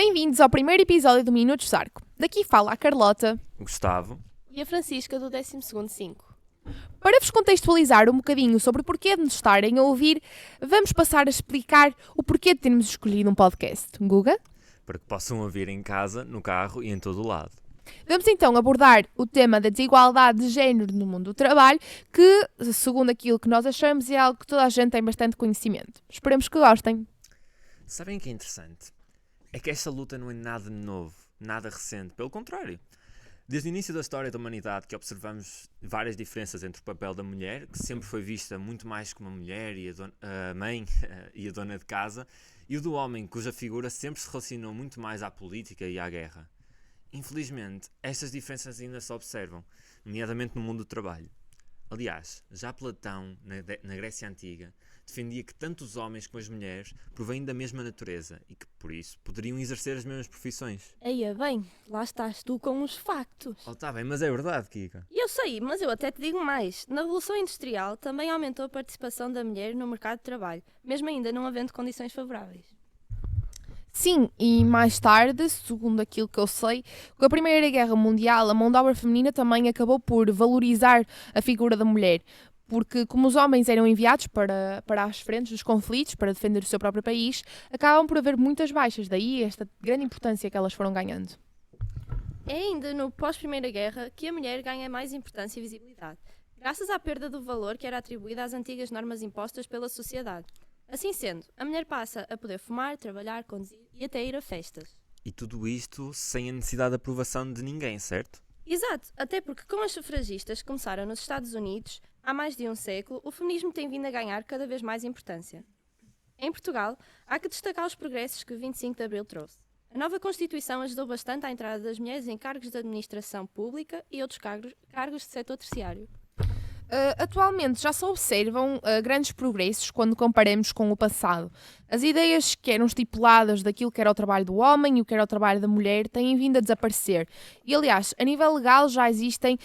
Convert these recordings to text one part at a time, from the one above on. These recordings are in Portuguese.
Bem-vindos ao primeiro episódio do Minutos Zarco. Daqui fala a Carlota, o Gustavo e a Francisca do 12º 5. Para vos contextualizar um bocadinho sobre o porquê de nos estarem a ouvir, vamos passar a explicar o porquê de termos escolhido um podcast. Guga? para que possam ouvir em casa, no carro e em todo o lado. Vamos então abordar o tema da desigualdade de género no mundo do trabalho, que, segundo aquilo que nós achamos, é algo que toda a gente tem bastante conhecimento. Esperemos que gostem. Sabem o que é interessante? É que esta luta não é nada novo, nada recente, pelo contrário. Desde o início da história da humanidade que observamos várias diferenças entre o papel da mulher, que sempre foi vista muito mais como a mulher e a mãe e a dona de casa, e o do homem, cuja figura sempre se relacionou muito mais à política e à guerra. Infelizmente, estas diferenças ainda se observam, nomeadamente no mundo do trabalho. Aliás, já Platão, na Grécia Antiga, defendia que tanto os homens como as mulheres provêm da mesma natureza e que, por isso, poderiam exercer as mesmas profissões. Eia bem, lá estás tu com os factos. Oh, tá bem, mas é verdade, Kika. E eu sei, mas eu até te digo mais. Na Revolução Industrial também aumentou a participação da mulher no mercado de trabalho, mesmo ainda não havendo condições favoráveis. Sim, e mais tarde, segundo aquilo que eu sei, com a Primeira Guerra Mundial, a mão de obra feminina também acabou por valorizar a figura da mulher, porque como os homens eram enviados para as frentes dos conflitos, para defender o seu próprio país, acabam por haver muitas baixas, daí esta grande importância que elas foram ganhando. É ainda no pós-Primeira Guerra que a mulher ganha mais importância e visibilidade, graças à perda do valor que era atribuído às antigas normas impostas pela sociedade. Assim sendo, a mulher passa a poder fumar, trabalhar, conduzir e até ir a festas. E tudo isto sem a necessidade de aprovação de ninguém, certo? Exato, até porque com as sufragistas que começaram nos Estados Unidos, há mais de um século, o feminismo tem vindo a ganhar cada vez mais importância. Em Portugal, há que destacar os progressos que o 25 de Abril trouxe. A nova Constituição ajudou bastante à entrada das mulheres em cargos de administração pública e outros cargos de setor terciário. Atualmente já se observam grandes progressos quando comparamos com o passado. As ideias que eram estipuladas daquilo que era o trabalho do homem e o que era o trabalho da mulher têm vindo a desaparecer. E, aliás, a nível legal já existem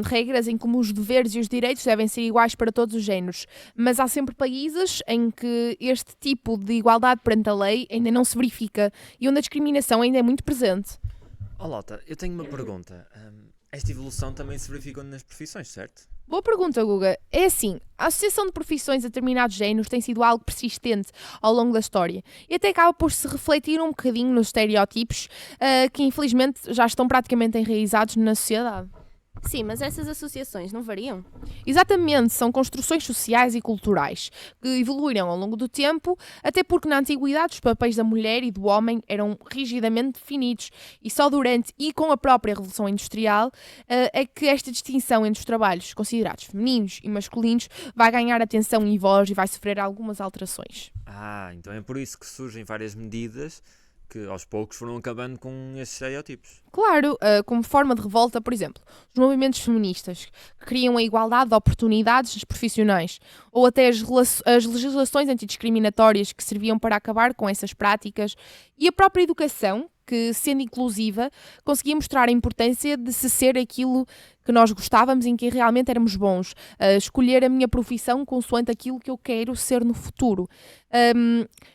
regras em como os deveres e os direitos devem ser iguais para todos os géneros. Mas há sempre países em que este tipo de igualdade perante a lei ainda não se verifica e onde a discriminação ainda é muito presente. Oh Lota, eu tenho uma pergunta. Esta evolução também se verificou nas profissões, certo? Boa pergunta, Guga. É assim, a associação de profissões a determinados géneros tem sido algo persistente ao longo da história e até acaba por se refletir um bocadinho nos estereótipos que infelizmente já estão praticamente enraizados na sociedade. Sim, mas essas associações não variam? Exatamente, são construções sociais e culturais que evoluíram ao longo do tempo, até porque na antiguidade os papéis da mulher e do homem eram rigidamente definidos e só durante e com a própria Revolução Industrial é que esta distinção entre os trabalhos considerados femininos e masculinos vai ganhar atenção e voz e vai sofrer algumas alterações. Então é por isso que surgem várias medidas que aos poucos foram acabando com esses estereótipos. Claro, como forma de revolta, por exemplo, os movimentos feministas que criam a igualdade de oportunidades profissionais ou até as legislações antidiscriminatórias que serviam para acabar com essas práticas e a própria educação que, sendo inclusiva, conseguia mostrar a importância de se ser aquilo que nós gostávamos e em que realmente éramos bons, escolher a minha profissão consoante aquilo que eu quero ser no futuro.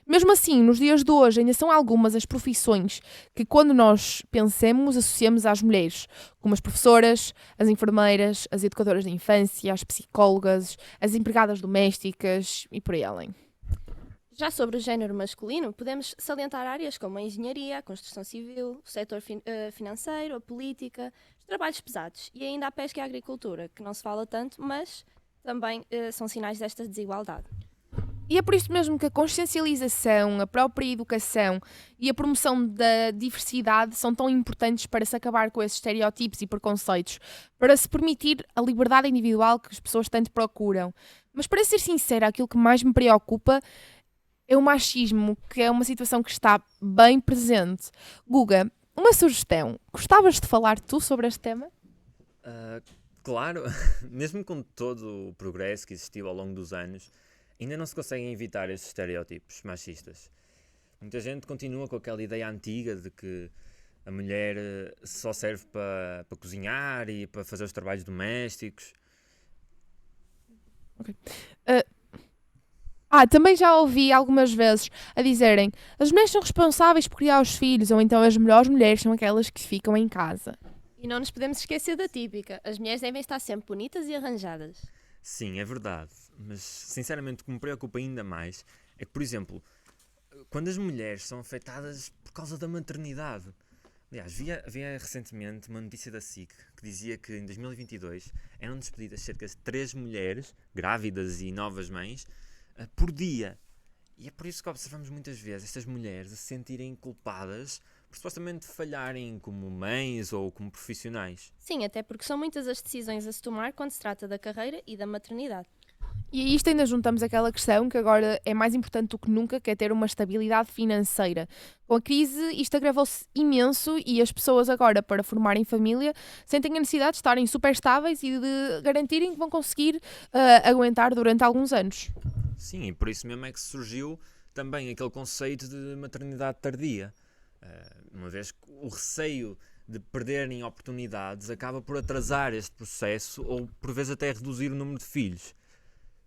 Mesmo assim, nos dias de hoje ainda são algumas as profissões que quando nós pensamos, associamos às mulheres, como as professoras, as enfermeiras, as educadoras de infância, as psicólogas, as empregadas domésticas e por aí além. Já sobre o género masculino, podemos salientar áreas como a engenharia, a construção civil, o setor financeiro, a política, os trabalhos pesados e ainda a pesca e a agricultura, que não se fala tanto, mas também são sinais desta desigualdade. E é por isso mesmo que a consciencialização, a própria educação e a promoção da diversidade são tão importantes para se acabar com esses estereótipos e preconceitos, para se permitir a liberdade individual que as pessoas tanto procuram. Mas para ser sincera, aquilo que mais me preocupa é o machismo, que é uma situação que está bem presente. Guga, uma sugestão. Gostavas de falar tu sobre este tema? Claro, mesmo com todo o progresso que existiu ao longo dos anos, ainda não se conseguem evitar esses estereótipos machistas. Muita gente continua com aquela ideia antiga de que a mulher só serve para cozinhar e para fazer os trabalhos domésticos. Okay. Também já ouvi algumas vezes a dizerem as mulheres são responsáveis por criar os filhos, ou então as melhores mulheres são aquelas que ficam em casa. E não nos podemos esquecer da típica: as mulheres devem estar sempre bonitas e arranjadas. Sim, é verdade, mas sinceramente o que me preocupa ainda mais é que, por exemplo, quando as mulheres são afetadas por causa da maternidade. Aliás, havia recentemente uma notícia da SIC que dizia que em 2022 eram despedidas cerca de 3 mulheres, grávidas e novas mães, por dia. E é por isso que observamos muitas vezes estas mulheres a se sentirem culpadas por supostamente falharem como mães ou como profissionais. Sim, até porque são muitas as decisões a se tomar quando se trata da carreira e da maternidade. E a isto ainda juntamos aquela questão que agora é mais importante do que nunca, que é ter uma estabilidade financeira. Com a crise, isto agravou-se imenso e as pessoas agora, para formarem família, sentem a necessidade de estarem super estáveis e de garantirem que vão conseguir aguentar durante alguns anos. Sim, e por isso mesmo é que surgiu também aquele conceito de maternidade tardia. Uma vez que o receio de perderem oportunidades acaba por atrasar este processo ou por vezes até reduzir o número de filhos.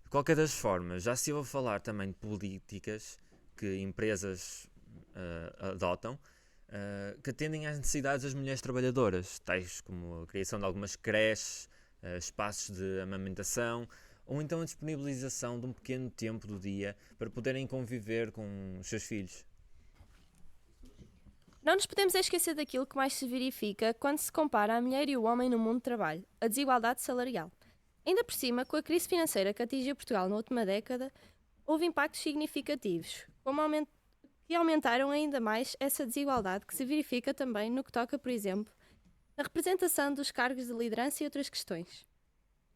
De qualquer das formas, já se ouve falar também de políticas que empresas adotam que atendem às necessidades das mulheres trabalhadoras, tais como a criação de algumas creches, espaços de amamentação ou então a disponibilização de um pequeno tempo do dia para poderem conviver com os seus filhos. Não nos podemos esquecer daquilo que mais se verifica quando se compara a mulher e o homem no mundo do trabalho: a desigualdade salarial. Ainda por cima, com a crise financeira que atingiu Portugal na última década, houve impactos significativos, que aumentaram ainda mais essa desigualdade, que se verifica também no que toca, por exemplo, na representação dos cargos de liderança e outras questões.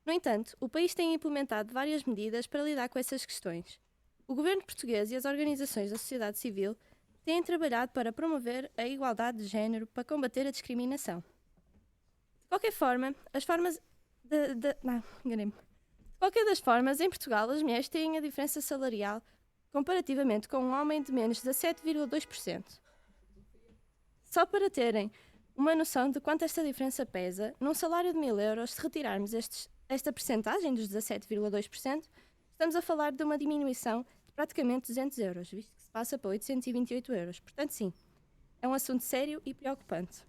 No entanto, o país tem implementado várias medidas para lidar com essas questões. O governo português e as organizações da sociedade civil têm trabalhado para promover a igualdade de género para combater a discriminação. De qualquer forma, enganei-me. De qualquer das formas, em Portugal, as mulheres têm a diferença salarial comparativamente com um homem de menos de 17,2%. Só para terem uma noção de quanto esta diferença pesa, num salário de 1.000 euros, se retirarmos esta percentagem dos 17,2%, estamos a falar de uma diminuição de praticamente 200 euros, visto que se passa para 828 euros. Portanto, sim, é um assunto sério e preocupante.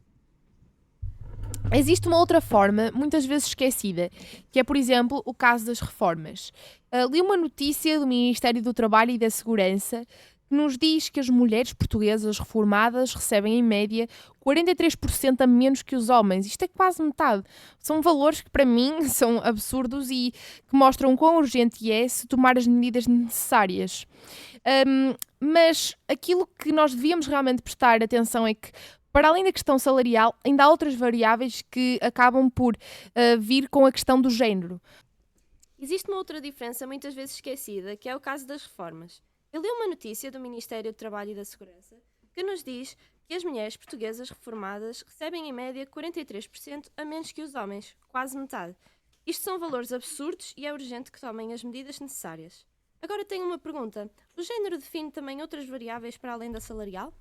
Existe uma outra forma, muitas vezes esquecida, que é, por exemplo, o caso das reformas. Li uma notícia do Ministério do Trabalho e da Segurança que nos diz que as mulheres portuguesas reformadas recebem, em média, 43% a menos que os homens. Isto é quase metade. São valores que, para mim, são absurdos e que mostram quão urgente é se tomar as medidas necessárias. Mas aquilo que nós devíamos realmente prestar atenção é que, para além da questão salarial, ainda há outras variáveis que acabam por vir com a questão do género. Existe uma outra diferença muitas vezes esquecida, que é o caso das reformas. Eu li uma notícia do Ministério do Trabalho e da Segurança que nos diz que as mulheres portuguesas reformadas recebem em média 43% a menos que os homens, quase metade. Isto são valores absurdos e é urgente que tomem as medidas necessárias. Agora tenho uma pergunta: o género define também outras variáveis para além da salarial?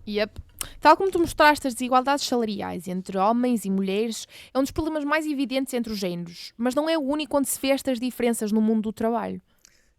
Yep. Tal como tu mostraste, as desigualdades salariais entre homens e mulheres é um dos problemas mais evidentes entre os géneros, mas não é o único onde se vê estas diferenças no mundo do trabalho.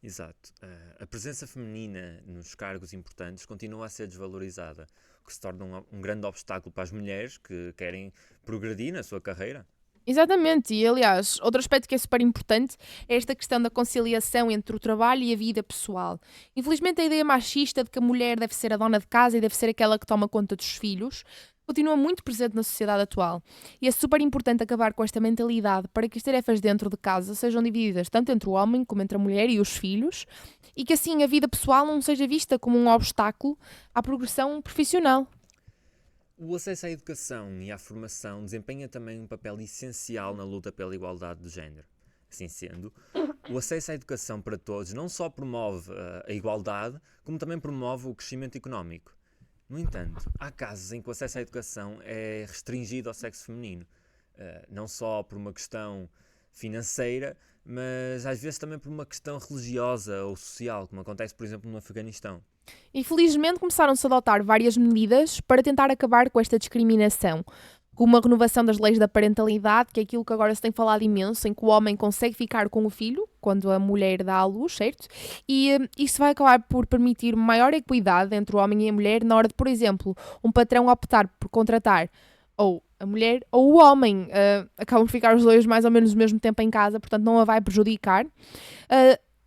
Exato. A presença feminina nos cargos importantes continua a ser desvalorizada, o que se torna um grande obstáculo para as mulheres que querem progredir na sua carreira. Exatamente, e aliás, outro aspecto que é super importante é esta questão da conciliação entre o trabalho e a vida pessoal. Infelizmente, a ideia machista de que a mulher deve ser a dona de casa e deve ser aquela que toma conta dos filhos continua muito presente na sociedade atual. E é super importante acabar com esta mentalidade para que as tarefas dentro de casa sejam divididas tanto entre o homem como entre a mulher e os filhos, e que assim a vida pessoal não seja vista como um obstáculo à progressão profissional. O acesso à educação e à formação desempenha também um papel essencial na luta pela igualdade de género. Assim sendo, o acesso à educação para todos não só promove a igualdade, como também promove o crescimento económico. No entanto, há casos em que o acesso à educação é restringido ao sexo feminino, não só por uma questão financeira, mas às vezes também por uma questão religiosa ou social, como acontece, por exemplo, no Afeganistão. Infelizmente, começaram-se a adotar várias medidas para tentar acabar com esta discriminação, como a renovação das leis da parentalidade, que é aquilo que agora se tem falado imenso, em que o homem consegue ficar com o filho quando a mulher dá à luz, certo? E isso vai acabar por permitir maior equidade entre o homem e a mulher na hora de, por exemplo, um patrão optar por contratar ou a mulher ou o homem. Acabam de ficar os dois mais ou menos o mesmo tempo em casa, portanto não a vai prejudicar.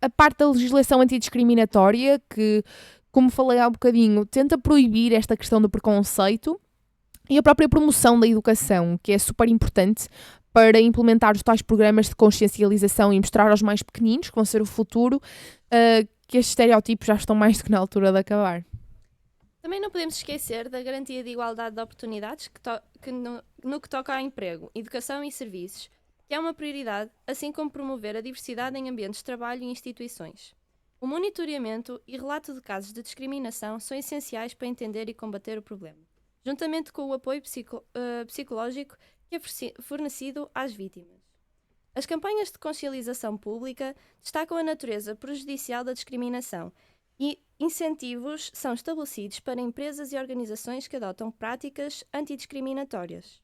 A parte da legislação antidiscriminatória, que, como falei há um bocadinho, tenta proibir esta questão do preconceito, e a própria promoção da educação, que é super importante para implementar os tais programas de consciencialização e mostrar aos mais pequeninos, que vão ser o futuro, que estes estereótipos já estão mais do que na altura de acabar. Também não podemos esquecer da garantia de igualdade de oportunidades no que toca ao emprego, educação e serviços, que é uma prioridade, assim como promover a diversidade em ambientes de trabalho e instituições. O monitoramento e relato de casos de discriminação são essenciais para entender e combater o problema, juntamente com o apoio psicológico que é fornecido às vítimas. As campanhas de consciencialização pública destacam a natureza prejudicial da discriminação e incentivos são estabelecidos para empresas e organizações que adotam práticas antidiscriminatórias.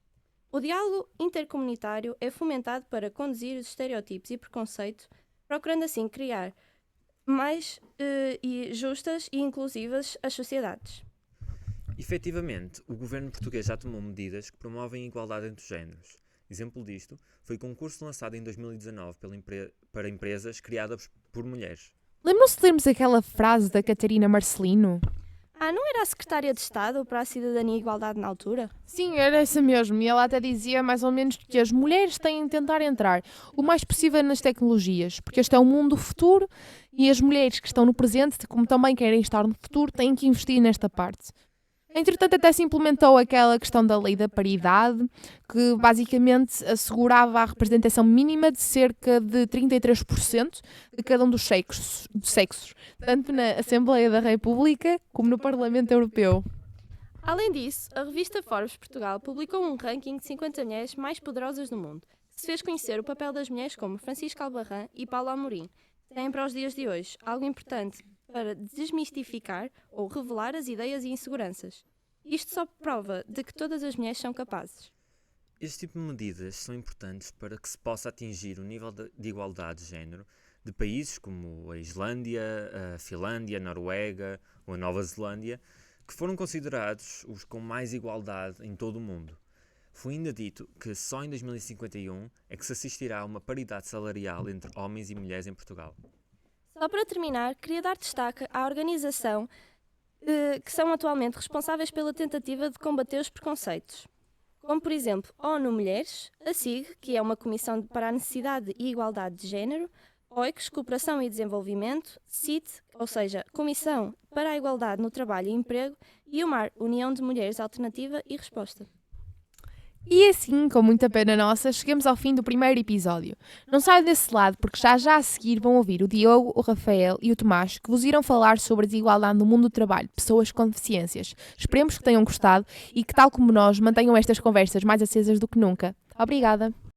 O diálogo intercomunitário é fomentado para conduzir os estereótipos e preconceitos, procurando assim criar mais justas e inclusivas as sociedades. Efetivamente, o governo português já tomou medidas que promovem a igualdade entre os géneros. Exemplo disto foi o concurso lançado em 2019 para empresas criadas por mulheres. Lembram-se de lermos aquela frase da Catarina Marcelino? Não era a Secretária de Estado para a Cidadania e Igualdade na altura? Sim, era essa mesmo. E ela até dizia mais ou menos que as mulheres têm de tentar entrar o mais possível nas tecnologias, porque este é o mundo do futuro e as mulheres que estão no presente, como também querem estar no futuro, têm que investir nesta parte. Entretanto, até se implementou aquela questão da lei da paridade, que basicamente assegurava a representação mínima de cerca de 33% de cada um dos sexos, tanto na Assembleia da República como no Parlamento Europeu. Além disso, a revista Forbes Portugal publicou um ranking de 50 mulheres mais poderosas do mundo, que se fez conhecer o papel das mulheres como Francisca Albarrán e Paula Amorim. Tem para os dias de hoje algo importante para desmistificar ou revelar as ideias e inseguranças. Isto só prova de que todas as mulheres são capazes. Este tipo de medidas são importantes para que se possa atingir o nível de igualdade de género de países como a Islândia, a Finlândia, a Noruega ou a Nova Zelândia, que foram considerados os com mais igualdade em todo o mundo. Foi ainda dito que só em 2051 é que se assistirá a uma paridade salarial entre homens e mulheres em Portugal. Só para terminar, queria dar destaque à organização que são atualmente responsáveis pela tentativa de combater os preconceitos, como por exemplo a ONU Mulheres, a SIG, que é uma comissão para a necessidade e igualdade de género, OICS, Cooperação e Desenvolvimento, CIT, ou seja, Comissão para a Igualdade no Trabalho e Emprego, e o MAR, União de Mulheres Alternativa e Resposta. E assim, com muita pena nossa, chegamos ao fim do primeiro episódio. Não saiam desse lado, porque já a seguir vão ouvir o Diogo, o Rafael e o Tomás, que vos irão falar sobre a desigualdade no mundo do trabalho de pessoas com deficiências. Esperemos que tenham gostado e que, tal como nós, mantenham estas conversas mais acesas do que nunca. Obrigada!